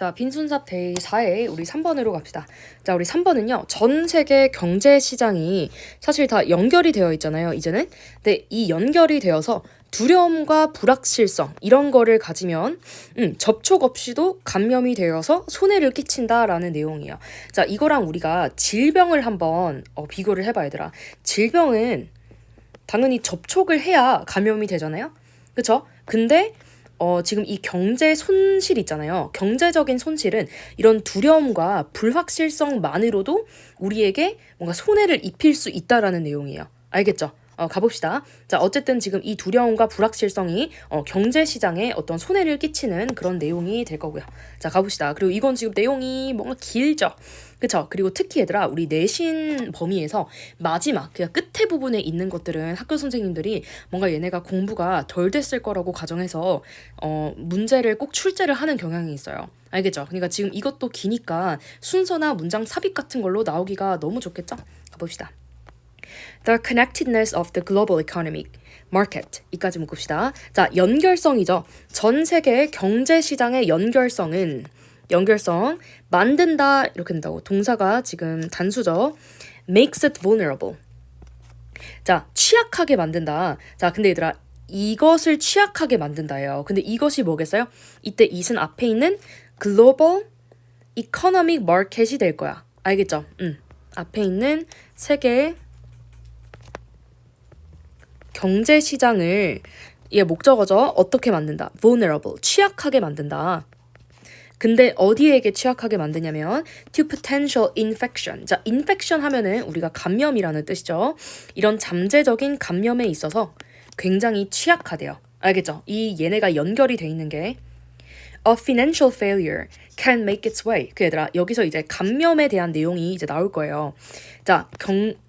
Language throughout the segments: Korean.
자, 빈순삽 데이 4에 우리 3번으로 갑시다. 자, 우리 3번은요. 전 세계 경제 시장이 사실 다 연결이 되어 있잖아요, 이제는. 근데 이 연결이 되어서 두려움과 불확실성 이런 거를 가지면 접촉 없이도 감염이 되어서 손해를 끼친다라는 내용이에요. 자, 이거랑 우리가 질병을 한번 비교를 해봐야 되라. 질병은 당연히 접촉을 해야 감염이 되잖아요. 그쵸? 근데 지금 이 경제 손실 있잖아요. 경제적인 손실은 이런 두려움과 불확실성만으로도 우리에게 뭔가 손해를 입힐 수 있다라는 내용이에요. 알겠죠? 가봅시다. 자, 어쨌든 지금 이 두려움과 불확실성이 경제 시장에 어떤 손해를 끼치는 그런 내용이 될 거고요. 자, 가봅시다. 그리고 이건 지금 내용이 뭔가 길죠? 그쵸? 그리고 특히 얘들아, 우리 내신 범위에서 마지막, 그냥 끝에 부분에 있는 것들은 학교 선생님들이 뭔가 얘네가 공부가 덜 됐을 거라고 가정해서 문제를 꼭 출제를 하는 경향이 있어요. 알겠죠? 그러니까 지금 이것도 기니까 순서나 문장 삽입 같은 걸로 나오기가 너무 좋겠죠? 가봅시다. The connectedness of the global economic market. 이까지 묶읍시다. 자, 연결성이죠. 전 세계 경제 시장의 연결성 만든다 이렇게 된다고. 동사가 지금 단수죠. makes it vulnerable. 자, 취약하게 만든다. 자, 근데 얘들아 이것을 취약하게 만든다예요. 근데 이것이 뭐겠어요? 이때 it은 앞에 있는 global economic market이 될 거야. 알겠죠? 앞에 있는 세계 경제 시장을 얘 목적어죠. 어떻게 만든다? vulnerable. 취약하게 만든다. 근데 어디에게 취약하게 만드냐면 to potential infection. 자, infection 하면은 우리가 감염이라는 뜻이죠. 이런 잠재적인 감염에 있어서 굉장히 취약하대요. 알겠죠? 이 얘네가 연결이 돼 있는 게 A financial failure can make its way. 그 얘들아, 여기서 이제 감염에 대한 내용이 이제 나올 거예요. 자,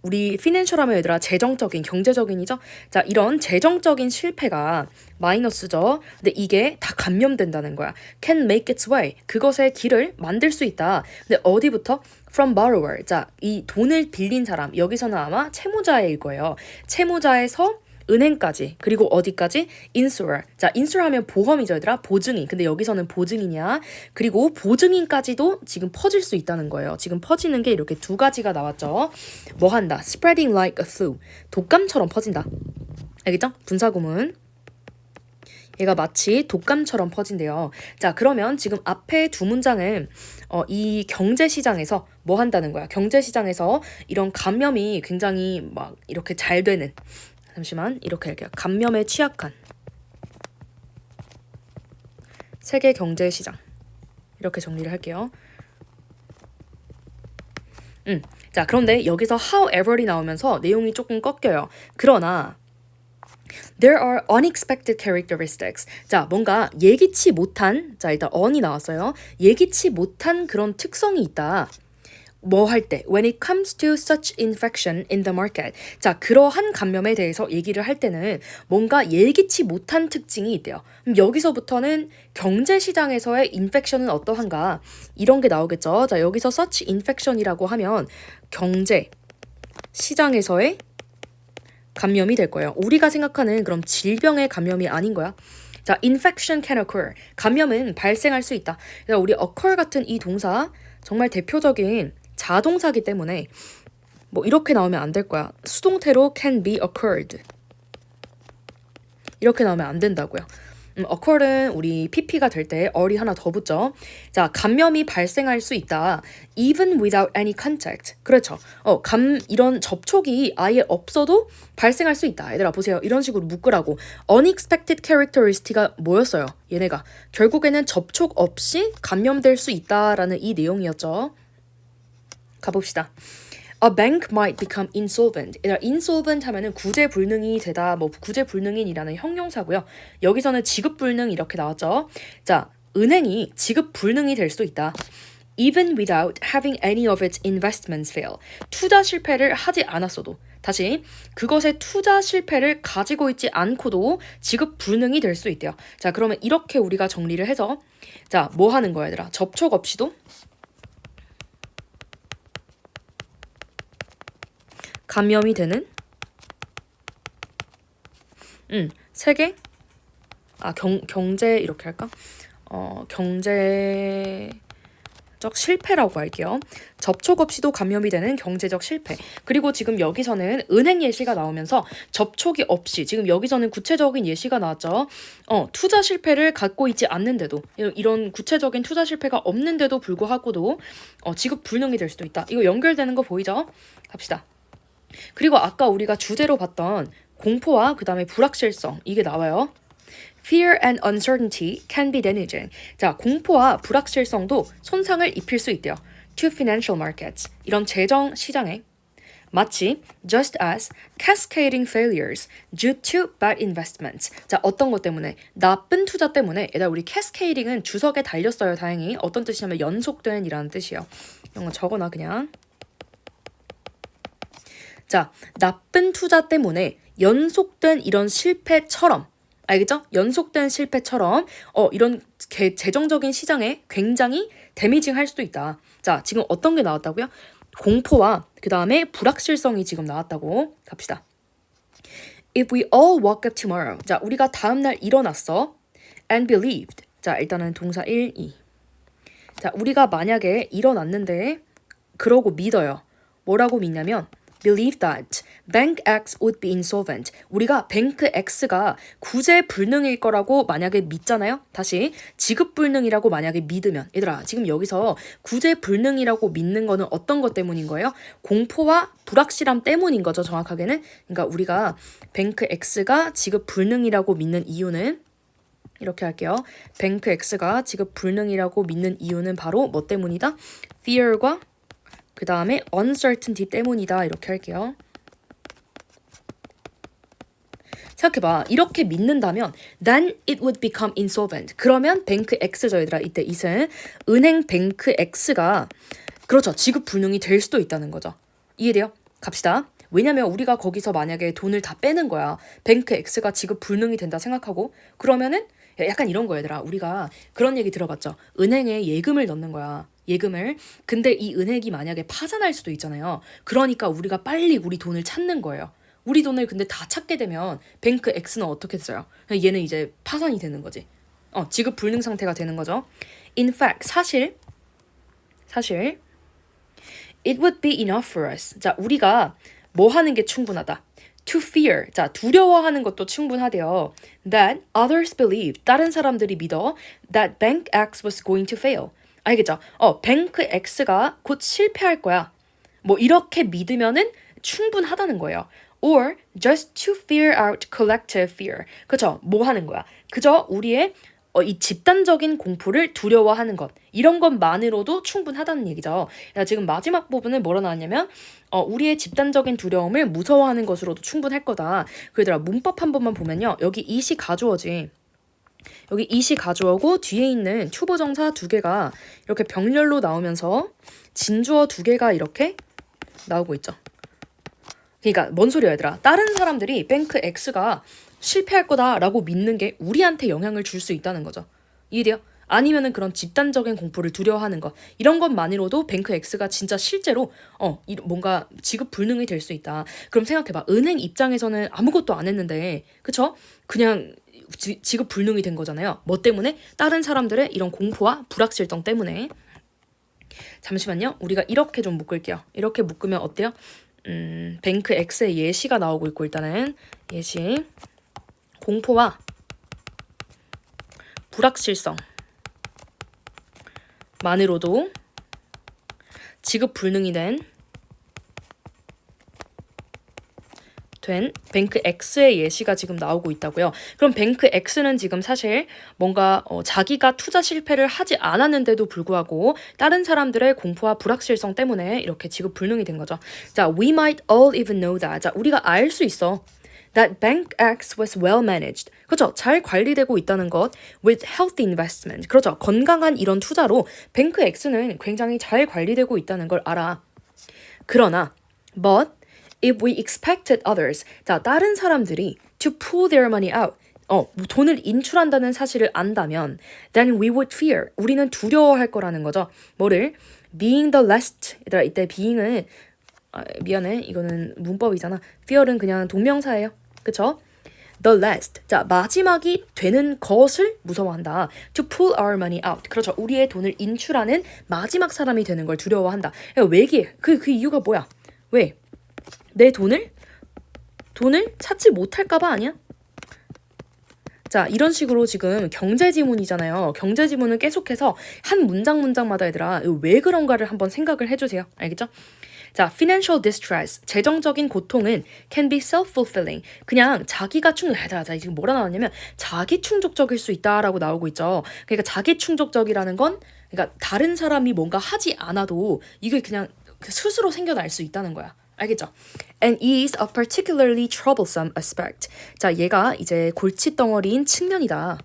우리 financial 하면 얘들아 재정적인, 경제적인이죠? 자, 이런 재정적인 실패가 마이너스죠. 근데 이게 다 감염된다는 거야. Can make its way. 그것의 길을 만들 수 있다. 근데 어디부터? From borrower. 자, 이 돈을 빌린 사람. 여기서는 아마 채무자일 거예요. 채무자에서 은행까지, 그리고 어디까지? insurer. 자, insurer 하면 보험이죠, 얘들아. 보증인. 근데 여기서는 보증인이야. 그리고 보증인까지도 지금 퍼질 수 있다는 거예요. 지금 퍼지는 게 이렇게 두 가지가 나왔죠. 뭐 한다? spreading like a flu. 독감처럼 퍼진다. 알겠죠? 분사구문. 얘가 마치 독감처럼 퍼진대요. 자, 그러면 지금 앞에 두 문장은 이 경제시장에서 뭐 한다는 거야? 경제시장에서 이런 감염이 굉장히 막 이렇게 잘 되는, 잠시만 이렇게 할게요. 감염에 취약한 세계 경제 시장 이렇게 정리를 할게요. 자, 그런데 여기서 however이 나오면서 내용이 조금 꺾여요. 그러나 There are unexpected characteristics. 자, 뭔가 예기치 못한, 자, 일단 on이 나왔어요. 예기치 못한 그런 특성이 있다. 뭐 할 때, when it comes to such infection in the market. 자, 그러한 감염에 대해서 얘기를 할 때는 뭔가 예기치 못한 특징이 있대요. 그럼 여기서부터는 경제시장에서의 인펙션은 어떠한가? 이런 게 나오겠죠. 자, 여기서 such infection이라고 하면 경제 시장에서의 감염이 될 거예요. 우리가 생각하는 그럼 질병의 감염이 아닌 거야. 자, infection can occur. 감염은 발생할 수 있다. 그러니까 우리 occur 같은 이 동사 정말 대표적인 자동사기 때문에 뭐 이렇게 나오면 안 될 거야. 수동태로 can be occurred. 이렇게 나오면 안 된다고요. occur은 우리 pp가 될 때 어리 하나 더 붙죠. 자, 감염이 발생할 수 있다. even without any contact. 그렇죠. 이런 접촉이 아예 없어도 발생할 수 있다. 얘들아 보세요. 이런 식으로 묶으라고. unexpected characteristic가 뭐였어요? 얘네가 결국에는 접촉 없이 감염될 수 있다라는 이 내용이었죠. 가봅시다. A bank might become insolvent. insolvent 하면은 구제불능이 되다, 뭐 구제불능인이라는 형용사고요. 여기서는 지급불능 이렇게 나왔죠. 자, 은행이 지급불능이 될 수 있다. Even without having any of its investments fail. 투자 실패를 하지 않았어도. 다시, 그것의 투자 실패를 가지고 있지 않고도 지급불능이 될 수 있대요. 자, 그러면 이렇게 우리가 정리를 해서 자, 뭐 하는 거야, 얘들아? 접촉 없이도 감염이 되는 세계 경제 이렇게 할까? 경제적 실패라고 할게요. 접촉 없이도 감염이 되는 경제적 실패. 그리고 지금 여기서는 은행 예시가 나오면서 접촉이 없이 지금 여기서는 구체적인 예시가 나왔죠. 투자 실패를 갖고 있지 않는데도 이런 구체적인 투자 실패가 없는데도 불구하고도 지급 불능이 될 수도 있다. 이거 연결되는 거 보이죠? 갑시다. 그리고 아까 우리가 주제로 봤던 공포와 그 다음에 불확실성 이게 나와요. Fear and uncertainty can be damaging. 자, 공포와 불확실성도 손상을 입힐 수 있대요. To financial markets. 이런 재정 시장에 마치 just as cascading failures due to bad investments. 자, 어떤 것 때문에? 나쁜 투자 때문에. 얘들아, 우리 cascading은 주석에 달렸어요, 다행히. 어떤 뜻이냐면 연속된 이라는 뜻이에요. 이런 거 적어놔, 그냥. 자, 나쁜 투자 때문에 연속된 이런 실패처럼 알겠죠? 연속된 실패처럼 이런 재정적인 시장에 굉장히 데미징 할 수도 있다. 자, 지금 어떤 게 나왔다고요? 공포와 그 다음에 불확실성이 지금 나왔다고. 갑시다. If we all woke up tomorrow. 자, 우리가 다음날 일어났어. And believed. 자, 일단은 동사 1, 2. 자, 우리가 만약에 일어났는데 그러고 믿어요. 뭐라고 믿냐면 believe that bank X would be insolvent. 우리가 뱅크 X가 구제 불능일 거라고 만약에 믿잖아요. 다시 지급 불능이라고 만약에 믿으면 얘들아 지금 여기서 구제 불능이라고 믿는 거는 어떤 것 때문인 거예요? 공포와 불확실함 때문인 거죠. 정확하게는. 그러니까 우리가 뱅크 X가 지급 불능이라고 믿는 이유는 이렇게 할게요. 뱅크 X가 지급 불능이라고 믿는 이유는 바로 뭐 때문이다? fear과 그 다음에 uncertainty 때문이다. 이렇게 할게요. 생각해봐. 이렇게 믿는다면 then it would become insolvent. 그러면 뱅크 X죠, 얘들아. 이때 이은 은행 뱅크 X가 그렇죠. 지급 불능이 될 수도 있다는 거죠. 이해돼요? 갑시다. 왜냐면 우리가 거기서 만약에 돈을 다 빼는 거야. 뱅크 X가 지급 불능이 된다 생각하고 그러면은 약간 이런 거 얘들아. 우리가 그런 얘기 들어봤죠. 은행에 예금을 넣는 거야. 예금을. 근데 이 은행이 만약에 파산할 수도 있잖아요. 그러니까 우리가 빨리 우리 돈을 찾는 거예요. 우리 돈을 근데 다 찾게 되면 뱅크 X는 어떻게 써요? 얘는 이제 파산이 되는 거지. 지급 불능 상태가 되는 거죠. In fact, 사실 it would be enough for us. 자, 우리가 뭐 하는 게 충분하다. To fear. 자, 두려워하는 것도 충분하대요. That others believe. 다른 사람들이 믿어. That bank X was going to fail. 알겠죠? 뱅크 X가 곧 실패할 거야. 뭐 이렇게 믿으면은 충분하다는 거예요. Or just to fear out collective fear. 그죠? 뭐 하는 거야? 그저 우리의 이 집단적인 공포를 두려워하는 것. 이런 것만으로도 충분하다는 얘기죠. 지금 마지막 부분을 뭐라 나왔냐면 우리의 집단적인 두려움을 무서워하는 것으로도 충분할 거다. 그러더라. 문법 한 번만 보면요. 여기 이시 가주어지. 여기 이시 가주어고 뒤에 있는 투부정사 두 개가 이렇게 병렬로 나오면서 진주어 두 개가 이렇게 나오고 있죠. 그러니까 뭔 소리야 얘들아. 다른 사람들이 뱅크 X가 실패할 거다라고 믿는 게 우리한테 영향을 줄 수 있다는 거죠. 이해돼요? 아니면은 그런 집단적인 공포를 두려워하는 것. 이런 것만으로도 뱅크 X가 진짜 실제로 뭔가 지급 불능이 될 수 있다. 그럼 생각해봐. 은행 입장에서는 아무것도 안 했는데 그쵸? 그냥 지급 불능이 된 거잖아요. 뭐 때문에? 다른 사람들의 이런 공포와 불확실성 때문에. 잠시만요. 우리가 이렇게 좀 묶을게요. 이렇게 묶으면 어때요? 뱅크 X의 예시가 나오고 있고 일단은 예시 공포와 불확실성 만으로도 지급 불능이 된 뱅크 X의 예시가 지금 나오고 있다고요. 그럼 뱅크 X는 지금 사실 뭔가 자기가 투자 실패를 하지 않았는데도 불구하고 다른 사람들의 공포와 불확실성 때문에 이렇게 지급 불능이 된 거죠. 자, we might all even know that. 자, 우리가 알 수 있어. That bank X was well managed. 그렇죠. 잘 관리되고 있다는 것. With healthy investment. 그렇죠. 건강한 이런 투자로 뱅크 X는 굉장히 잘 관리되고 있다는 걸 알아. 그러나 but if we expected others, 자, 다른 사람들이 to pull their money out, 돈을 인출한다는 사실을 안다면 then we would fear, 우리는 두려워할 거라는 거죠. 뭐를? being the last, 얘들아 이때 being은 미안해, 이거는 문법이잖아. fear은 그냥 동명사예요. 그쵸? the last. 자, 마지막이 되는 것을 무서워한다. to pull our money out. 그렇죠. 우리의 돈을 인출하는 마지막 사람이 되는 걸 두려워한다. 외계. 그 이유가 뭐야? 왜? 내 돈을 찾지 못할까봐 아니야? 자, 이런 식으로 지금 경제지문이잖아요. 경제지문은 계속해서 한 문장마다 얘들아 왜 그런가를 한번 생각을 해주세요. 알겠죠? 자, financial distress, 재정적인 고통은 can be self-fulfilling. 그냥 자기가 자, 지금 뭐라 나왔냐면 자기 충족적일 수 있다라고 나오고 있죠. 그러니까 자기 충족적이라는 건 그러니까 다른 사람이 뭔가 하지 않아도 이게 그냥 스스로 생겨날 수 있다는 거야. 알겠죠? And is a particularly troublesome aspect. 자, 얘가 이제 골칫덩어리인 측면이다.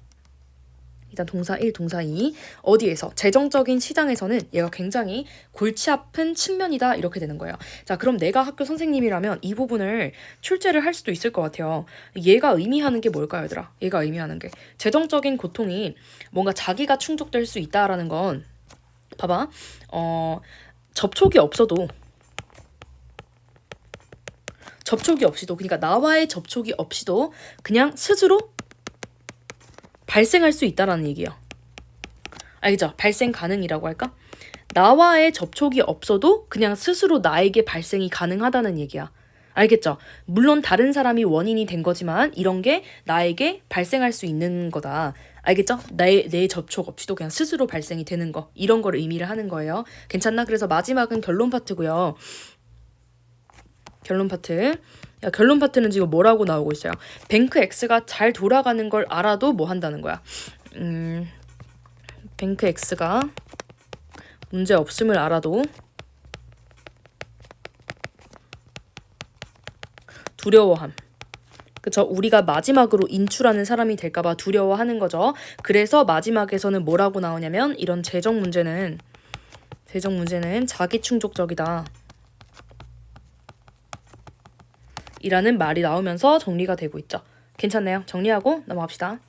일단 동사 1, 동사 2. 어디에서? 재정적인 시장에서는 얘가 굉장히 골치 아픈 측면이다. 이렇게 되는 거예요. 자, 그럼 내가 학교 선생님이라면 이 부분을 출제를 할 수도 있을 것 같아요. 얘가 의미하는 게 뭘까요, 얘들아? 얘가 의미하는 게. 재정적인 고통이 뭔가 자기가 충족될 수 있다라는 건 봐봐. 접촉이 없어도 그러니까 나와의 접촉이 없이도 그냥 스스로 발생할 수 있다라는 얘기예요. 알겠죠? 발생 가능이라고 할까? 나와의 접촉이 없어도 그냥 스스로 나에게 발생이 가능하다는 얘기야. 알겠죠? 물론 다른 사람이 원인이 된 거지만 이런 게 나에게 발생할 수 있는 거다. 알겠죠? 내 접촉 없이도 그냥 스스로 발생이 되는 거. 이런 걸 의미를 하는 거예요. 괜찮나? 그래서 마지막은 결론 파트고요. 결론 파트. 결론 파트는 지금 뭐라고 나오고 있어요? 뱅크 X가 잘 돌아가는 걸 알아도 뭐 한다는 거야? 뱅크 X가 문제 없음을 알아도 두려워함. 그쵸? 우리가 마지막으로 인출하는 사람이 될까봐 두려워하는 거죠. 그래서 마지막에서는 뭐라고 나오냐면 이런 재정 문제는 자기 충족적이다. 이라는 말이 나오면서 정리가 되고 있죠. 괜찮나요? 정리하고 넘어갑시다.